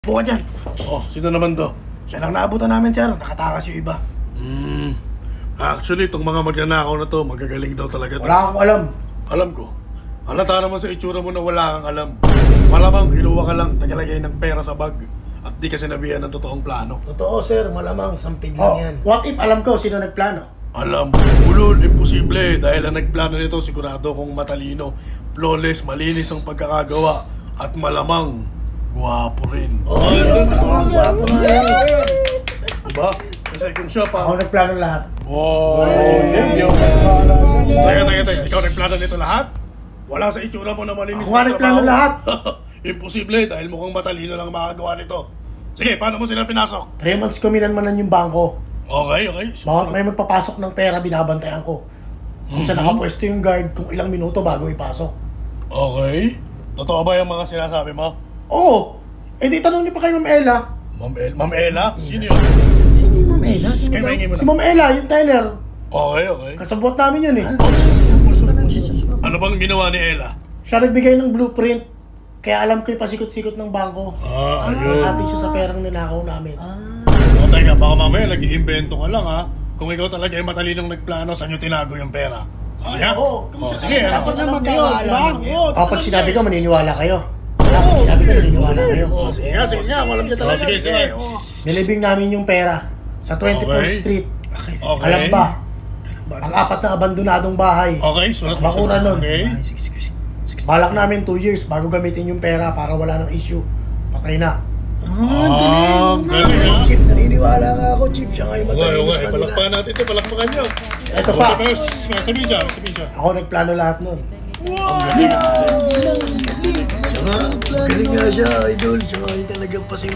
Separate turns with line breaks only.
Buka dyan.
Oh, sino naman to?
Siya lang naabutan namin, sir. Nakatakas yung iba.
Actually, itong mga magnanakaw na to, magagaling daw talaga to.
Wala akong alam.
Alam ko. Halata naman sa itsura mo na wala kang alam. Malamang kinuha ka lang, tagalagay ng pera sa bag. At di ka sinabihan ng totoong plano.
Totoo, sir. Malamang sampid lang yan. What if alam ko sino nagplano?
Alam, ulol, imposible. Dahil ang nagplano nito, sigurado kong matalino, flawless, malinis ang pagkakagawa. At malamang, gwapo rin.
Gwapo nga yan.
Diba? Kasi kung siya pa...
Ako nagplano lahat.
Wow! Teka. Ikaw nagplano nito lahat? Wala sa itsura mo na malinis.
Ako nga nagplano lahat.
Imposible dahil mukhang matalino lang makagawa nito. Sige, paano mo sila pinasok?
3 months ko minanmanan yung bangko.
Okay.
Bawat may magpapasok ng pera, binabantayan ko. Kung saan nakapwesto yung guard, kung ilang minuto bago ipasok.
Okay. Totoo ba yung mga sinasabi mo?
Oo. Eh di tanong niyo pa kay Ma'am Ella.
Ma'am Ella? Sino yun?
Sino yung Ma'am Ella? Si Ma'am Ella, yung teller.
Okay.
Kasabot namin yun eh.
Ano bang ginawa ni Ella?
Siya nagbigay ng blueprint. Kaya alam ko yung pasikot-sikot ng bangko.
Ayun.
Hati siya sa perang ninakaw namin.
O teka, baka mamaya nag-iimbento ka lang ha. Kung ikaw talaga ay matalinong nagplano, saan nyo tinago yung pera? Kaya? Sige.
Dapat na magkakaalam. Kapag sinabi ko, maniniwala kayo. Kapag sinabi ko, maniniwala kayo.
Sige nga. Walang niya talaga. Sige.
Nilibing namin yung pera sa 24th Street.
Okay.
Alam ba? Ang 4 na abandonadong bahay.
Okay, sulat mo.
Bakura nun.
Okay.
Balak namin 2 years bago gamitin yung pera para wala ng issue. Patay na.
Galing.
Chip, naniniwala nga ako, Chip. Siya nga yung matalino sa kanila.
Palakpakan natin ito. Palakpakan nyo.
Ito pa.
Sabihin siya.
Ako nagplano lahat nun.
Wow!
Galing nga siya, idol. Siya nga yung talagang pasing